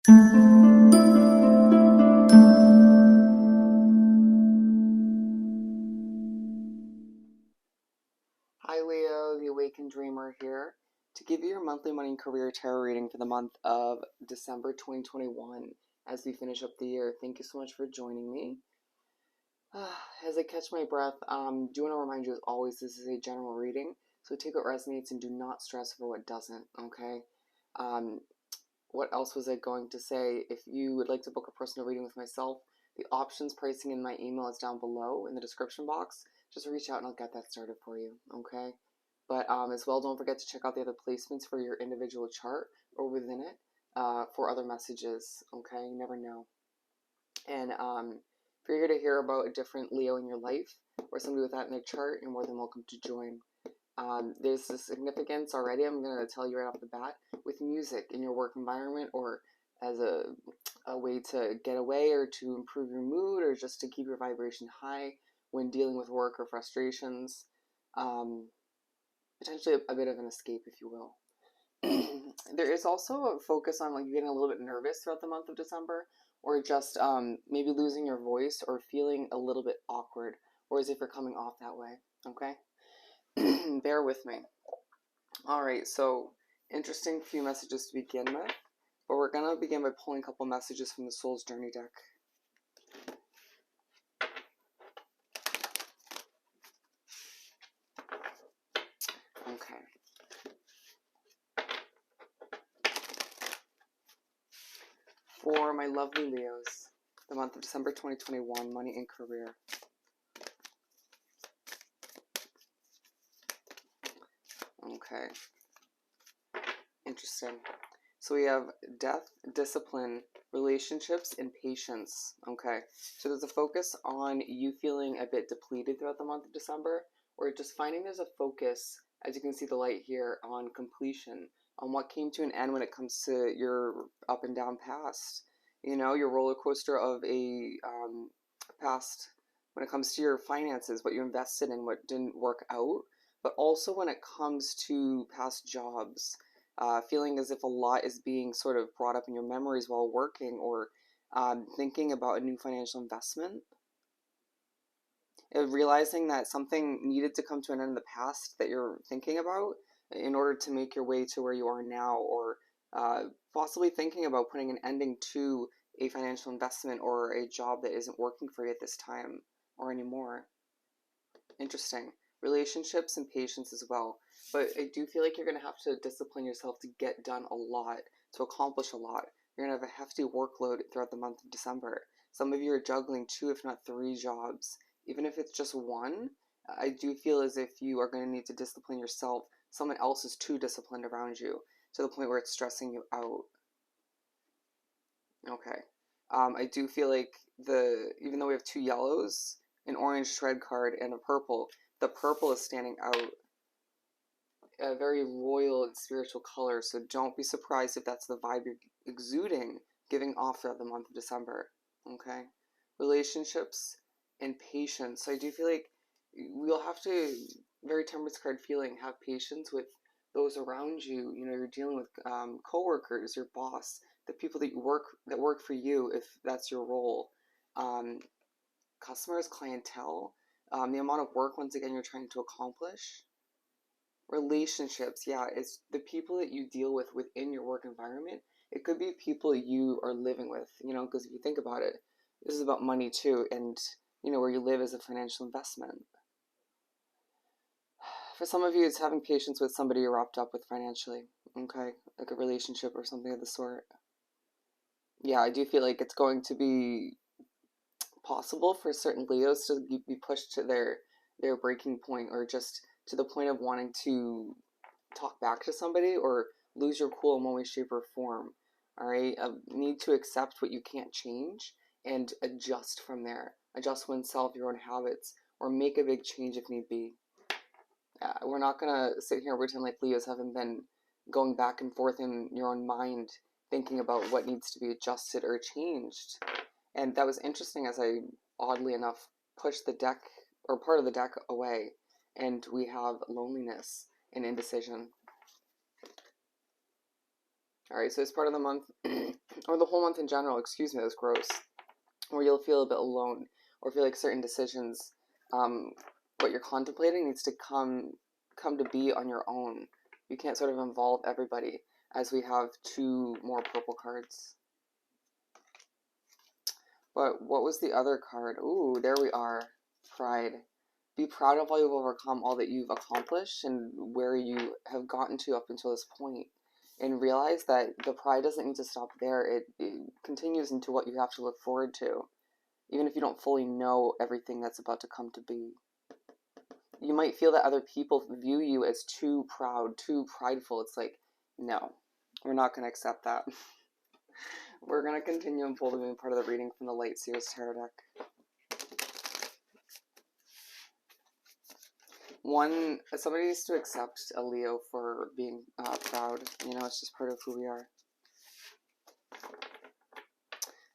Hi Leo, the Awakened Dreamer here to give you your monthly money and career tarot reading for the month of December 2021 as we finish up the year. Thank you so much for joining me. As I catch my breath, do want to remind you as always this is a general reading, so take what resonates and do not stress for what doesn't, okay? What else was I going to say? If you would like to book a personal reading with myself, the options pricing in my email is down below in the description box. Just reach out and I'll get that started for you, okay? But as well, don't forget to check out the other placements for your individual chart or within it for other messages, okay? You never know. And if you're here to hear about a different Leo in your life or somebody with that in their chart, you're more than welcome to join. There's a significance already, I'm going to tell you right off the bat, with music in your work environment or as a way to get away or to improve your mood or just to keep your vibration high when dealing with work or frustrations. Potentially a bit of an escape, if you will. There is also a focus on like getting a little bit nervous throughout the month of December, or just maybe losing your voice or feeling a little bit awkward, or as if you're coming off that way, okay? Bear with me. Alright, so interesting few messages to begin with, but we're going to begin by pulling a couple messages from the Soul's Journey deck. Okay. For my lovely Leos, the month of December 2021, money and career. Okay. Interesting. So we have death, discipline, relationships, and patience. Okay. So there's a focus on you feeling a bit depleted throughout the month of December, or just finding there's a focus, as you can see the light here, on completion, on what came to an end when it comes to your up and down past. You know, your roller coaster of a past when it comes to your finances, what you invested in, what didn't work out, but also when it comes to past jobs. Feeling as if a lot is being sort of brought up in your memories while working, or thinking about a new financial investment. Realizing that something needed to come to an end in the past that you're thinking about in order to make your way to where you are now, or possibly thinking about putting an ending to a financial investment or a job that isn't working for you at this time or anymore. Interesting. Relationships and patience as well. But I do feel like you're going to have to discipline yourself to get done a lot, to accomplish a lot. You're going to have a hefty workload throughout the month of December. Some of you are juggling 2, if not 3 jobs. Even if it's just one, I do feel as if you are going to need to discipline yourself. Someone else is too disciplined around you to the point where it's stressing you out. Okay. I do feel like even though we have 2 yellows, an orange shred card, and a purple, the purple is standing out. A very royal and spiritual color, so don't be surprised if that's the vibe you're exuding, giving off throughout the month of December. Okay? Relationships and patience. So I do feel like we'll have to, very temperance card feeling, have patience with those around you. You know, you're dealing with co-workers, your boss, the people that work for you, if that's your role. Customers, clientele, the amount of work, once again, you're trying to accomplish. Relationships, yeah, it's the people that you deal with within your work environment. It could be people you are living with, you know, because if you think about it, this is about money too, and, you know, where you live is a financial investment. For some of you, it's having patience with somebody you're wrapped up with financially, okay, like a relationship or something of the sort. Yeah, I do feel like it's going to be possible for certain Leos to be pushed to their breaking point, or just to the point of wanting to talk back to somebody or lose your cool in one way, shape, or form. All right, need to accept what you can't change and adjust from there. Adjust oneself, your own habits, or make a big change if need be. We're not gonna sit here and pretend like Leos haven't been going back and forth in your own mind, thinking about what needs to be adjusted or changed. And that was interesting as I, oddly enough, pushed the deck, or part of the deck, away, and we have loneliness and indecision. Alright, so it's part of the month. or the whole month in general, excuse me, that's gross, where you'll feel a bit alone or feel like certain decisions, what you're contemplating needs to come to be on your own. You can't sort of involve everybody, as we have two more purple cards. But what was the other card? Ooh, there we are. Pride. Be proud of all you've overcome, all that you've accomplished, and where you have gotten to up until this point. And realize that the pride doesn't need to stop there. It continues into what you have to look forward to, even if you don't fully know everything that's about to come to be. You might feel that other people view you as too proud, too prideful. It's like, no, we're not going to accept that. We're going to continue and pull the moon part of the reading from the Light Seers Tarot deck. Somebody needs to accept a Leo for being proud. You know, it's just part of who we are.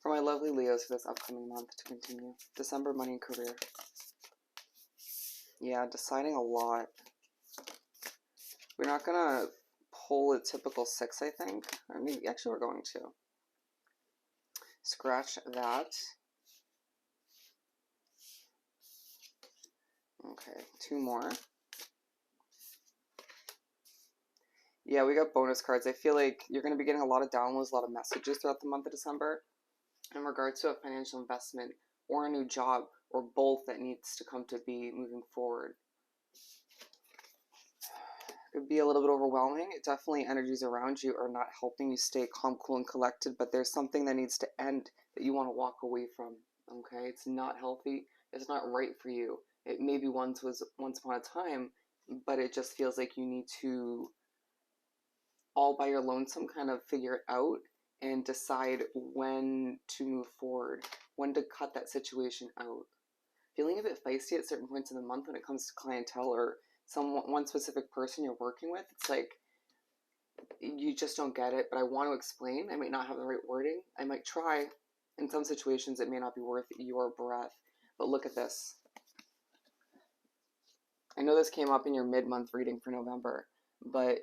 For my lovely Leos for this upcoming month to continue. December, money and career. Yeah, deciding a lot. We're not going to pull a typical 6, I think. Or maybe, actually, we're going to. Scratch that. Okay, 2 more. Yeah, we got bonus cards. I feel like you're going to be getting a lot of downloads, a lot of messages throughout the month of December in regards to a financial investment or a new job or both that needs to come to be moving forward. It could be a little bit overwhelming. It definitely, energies around you are not helping you stay calm, cool, and collected, but there's something that needs to end that you want to walk away from, okay? It's not healthy. It's not right for you. It maybe once upon a time, but it just feels like you need to, all by your lonesome, kind of figure it out and decide when to move forward, when to cut that situation out. Feeling a bit feisty at certain points in the month when it comes to clientele or one specific person you're working with. It's like, you just don't get it, but I want to explain. I might not have the right wording. I might try. In some situations, it may not be worth your breath. But look at this. I know this came up in your mid-month reading for November, but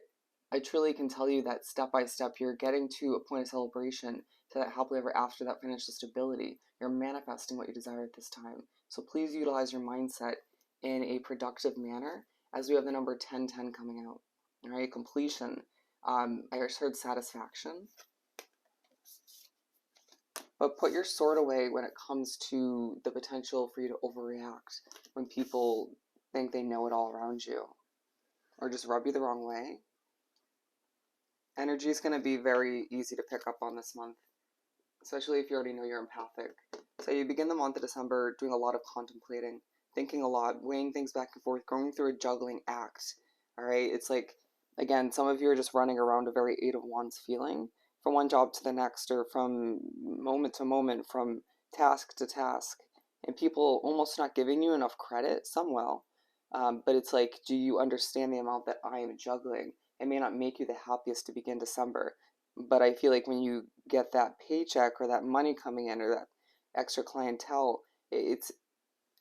I truly can tell you that step by step, you're getting to a point of celebration, to that happily ever after, that financial stability. You're manifesting what you desire at this time. So please utilize your mindset in a productive manner, as we have the number 1010 coming out. All right, completion. I just heard satisfaction. But put your sword away when it comes to the potential for you to overreact when people think they know it all around you, or just rub you the wrong way. Energy is going to be very easy to pick up on this month, especially if you already know you're empathic. So you begin the month of December doing a lot of contemplating, thinking a lot, weighing things back and forth, going through a juggling act. All right, it's like, again, some of you are just running around a very 8 of Wands feeling, from one job to the next, or from moment to moment, from task to task, and people almost not giving you enough credit. Some will, but it's like, do you understand the amount that I am juggling? It may not make you the happiest to begin December, but I feel like when you get that paycheck or that money coming in or that extra clientele, it's,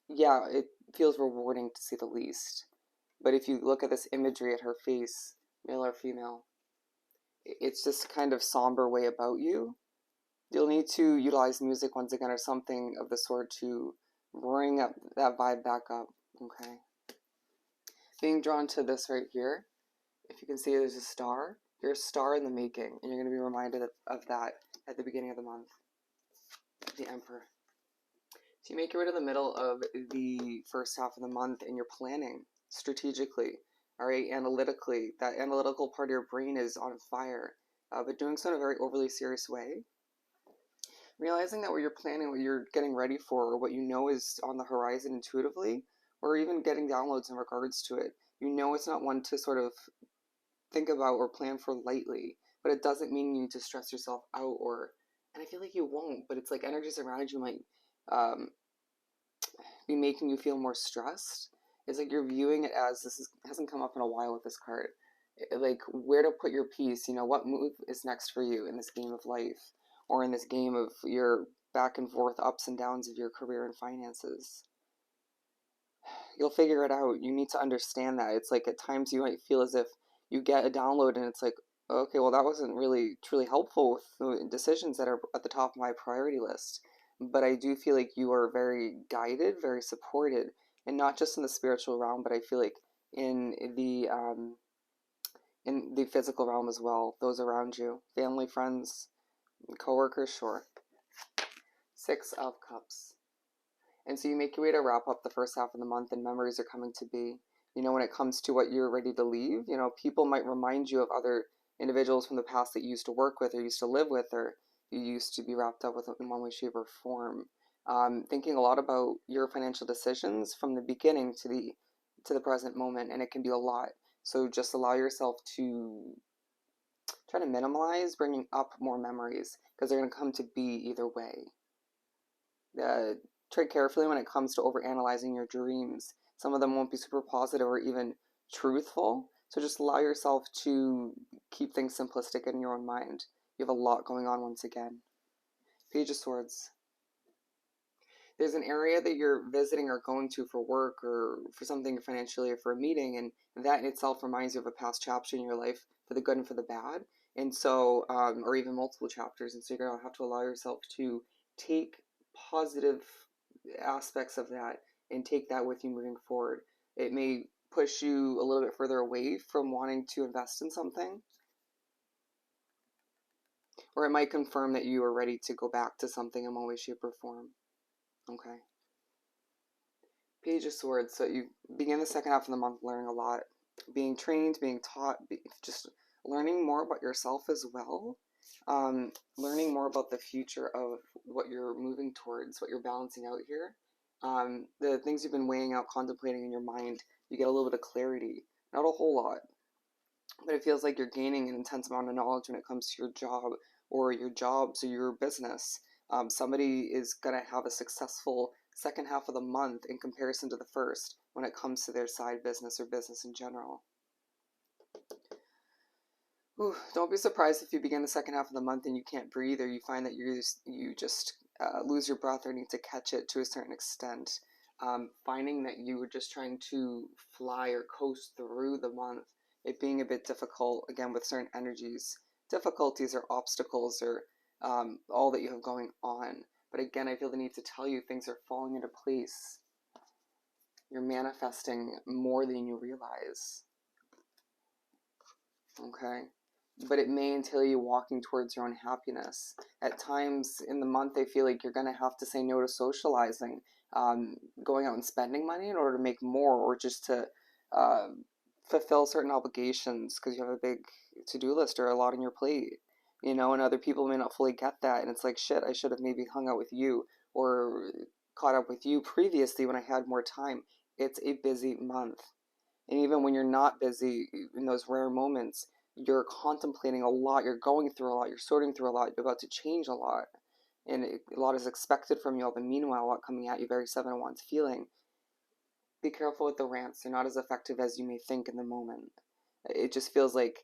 yeah, it feels rewarding to say the least. But if you look at this imagery at her face, male or female, it's this kind of somber way about you. You'll need to utilize music once again or something of the sort to bring up that vibe back up, okay? Being drawn to this right here, if you can see there's a star, you're a star in the making, and you're going to be reminded of that at the beginning of the month. The Emperor. So you make your way to the middle of the first half of the month and you're planning strategically, all right, analytically. That analytical part of your brain is on fire, but doing so in a very overly serious way. Realizing that what you're planning, what you're getting ready for, or what you know is on the horizon intuitively, or even getting downloads in regards to it, you know it's not one to sort of think about or plan for lightly, but it doesn't mean you need to stress yourself out, or, and I feel like you won't, but it's like energies around you might be making you feel more stressed. It's like you're viewing it as, hasn't come up in a while with this card, like where to put your piece, you know, what move is next for you in this game of life, or in this game of your back and forth ups and downs of your career and finances. You'll figure it out. You need to understand that. It's like at times you might feel as if you get a download and it's like, Okay, well, that wasn't really truly helpful with the decisions that are at the top of my priority list. But I do feel like you are very guided, very supported, and not just in the spiritual realm, but I feel like in the physical realm as well. Those around you, family, friends, coworkers, sure. Six of Cups. And so you make your way to wrap up the first half of the month, and memories are coming to be. When it comes to what you're ready to leave, people might remind you of other individuals from the past that you used to work with or used to live with or you used to be wrapped up with in one way, shape, or form. Thinking a lot about your financial decisions from the beginning to the present moment, and it can be a lot. So just allow yourself to try to minimize bringing up more memories because they're going to come to be either way. uh, Tread carefully when it comes to overanalyzing your dreams. Some of them won't be super positive or even truthful. So just allow yourself to keep things simplistic in your own mind. You have a lot going on once again. Page of Swords. There's an area that you're visiting or going to for work or for something financially or for a meeting, and that in itself reminds you of a past chapter in your life for the good and for the bad. And so, or even multiple chapters. And so you're going to have to allow yourself to take positive aspects of that and take that with you moving forward. It may push you a little bit further away from wanting to invest in something, or it might confirm that you are ready to go back to something in one way, shape, or form. Okay. Page of Swords. So you begin the second half of the month learning a lot, being trained, being taught, just learning more about yourself as well. Learning more about the future of what you're moving towards, what you're balancing out here. The things you've been weighing out, contemplating in your mind, you get a little bit of clarity. Not a whole lot, but it feels like you're gaining an intense amount of knowledge when it comes to your job or your jobs or your business. Somebody is going to have a successful second half of the month in comparison to the first when it comes to their side business or business in general. Don't be surprised if you begin the second half of the month and you can't breathe, or you find that you just lose your breath or need to catch it to a certain extent. Finding that you were just trying to fly or coast through the month, it being a bit difficult, again, with certain energies, difficulties or obstacles or all that you have going on. But again, I feel the need to tell you things are falling into place. You're manifesting more than you realize. Okay? But it may entail you walking towards your own happiness. At times in the month, I feel like you're going to have to say no to socializing, going out and spending money in order to make more, or just to uh, fulfill certain obligations because you have a big to-do list or a lot on your plate, and other people may not fully get that. And it's like, shit, I should have maybe hung out with you or caught up with you previously when I had more time. It's a busy month. And even when you're not busy, in those rare moments, you're contemplating a lot, you're going through a lot, you're sorting through a lot, you're about to change a lot. And a lot is expected from you, but meanwhile, a lot coming at you, very Seven of Wands feeling. Be careful with the rants. They're not as effective as you may think in the moment. It just feels like,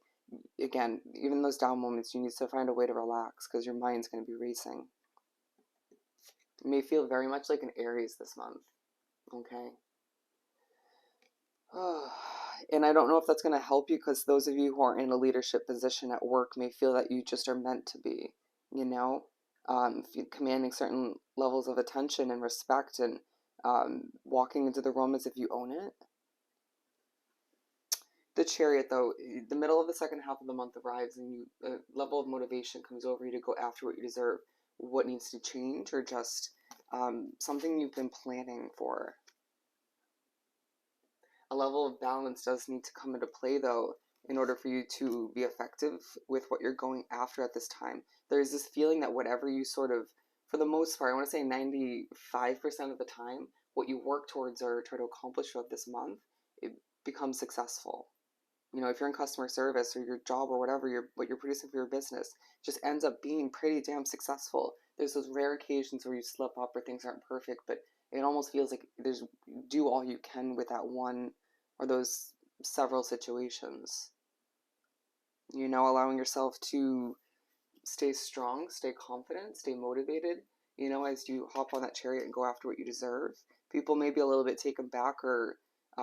again, even those down moments, you need to find a way to relax because your mind's going to be racing. You may feel very much like an Aries this month. Okay? And I don't know if that's going to help you because those of you who are in a leadership position at work may feel that you just are meant to be, commanding certain levels of attention and respect and walking into the room as if you own it. The Chariot, though, the middle of the second half of the month arrives and a level of motivation comes over you to go after what you deserve, what needs to change, or just something you've been planning for. A level of balance does need to come into play, though, in order for you to be effective with what you're going after at this time. There's this feeling that whatever you sort of, for the most part, I want to say 95% of the time, what you work towards or try to accomplish throughout this month, it becomes successful. If you're in customer service or your job or whatever, what you're producing for your business just ends up being pretty damn successful. There's those rare occasions where you slip up or things aren't perfect, but it almost feels like there's do all you can with that one or those several situations. Allowing yourself to stay strong, stay confident, stay motivated, as you hop on that chariot and go after what you deserve. People may be a little bit taken back or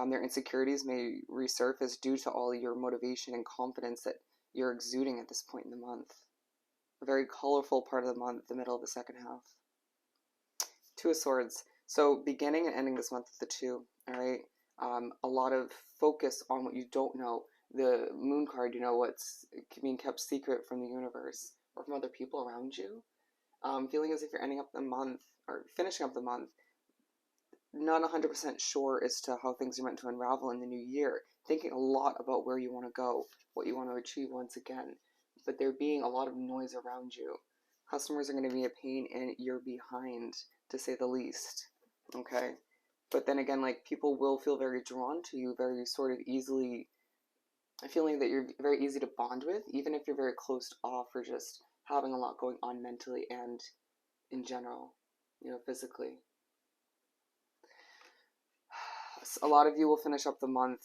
their insecurities may resurface due to all your motivation and confidence that you're exuding at this point in the month. A very colorful part of the month, the middle of the second half. Two of Swords. So beginning and ending this month with the two, all right? A lot of focus on what you don't know. The Moon card, you know, what's being kept secret from the universe or from other people around you. Feeling as if you're ending up the month or finishing up the month, not 100% sure as to how things are meant to unravel in the new year. Thinking a lot about where you want to go, what you want to achieve once again. But there being a lot of noise around you. Customers are going to be a pain and you're behind, to say the least. Okay? But then again, like, people will feel very drawn to you, very sort of easily, feeling that you're very easy to bond with, even if you're very closed off or just having a lot going on mentally and in general, you know, physically. A lot of you will finish up the month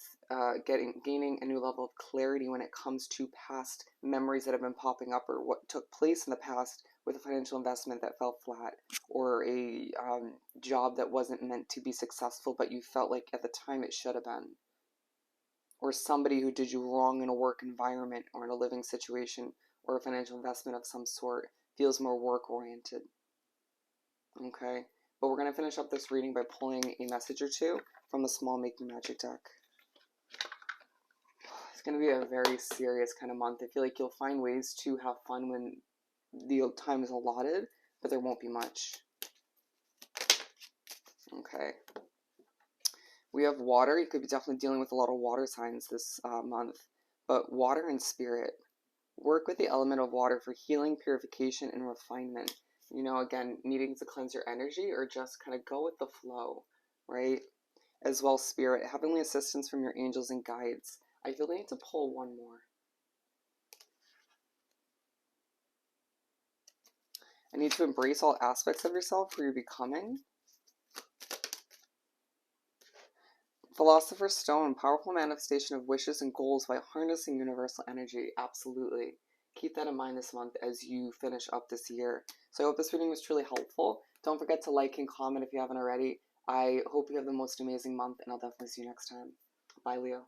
gaining a new level of clarity when it comes to past memories that have been popping up or what took place in the past with a financial investment that fell flat or a job that wasn't meant to be successful but you felt like at the time it should have been, or somebody who did you wrong in a work environment or in a living situation, or a financial investment of some sort feels more work oriented. Okay, but we're going to finish up this reading by pulling a message or two from the Small Making Magic deck. It's going to be a very serious kind of month. I feel like you'll find ways to have fun when the time is allotted, but there won't be much. Okay. We have water. You could be definitely dealing with a lot of water signs this month, but water and spirit. Work with the element of water for healing, purification, and refinement. You know, again, needing to cleanse your energy or just kind of go with the flow, right? As well, spirit, heavenly assistance from your angels and guides. I feel I need to pull one more. I need to embrace all aspects of yourself for your becoming. Philosopher's Stone, powerful manifestation of wishes and goals by harnessing universal energy. Absolutely. Keep that in mind this month as you finish up this year. So I hope this reading was truly helpful. Don't forget to like and comment if you haven't already. I hope you have the most amazing month, and I'll definitely see you next time. Bye, Leo.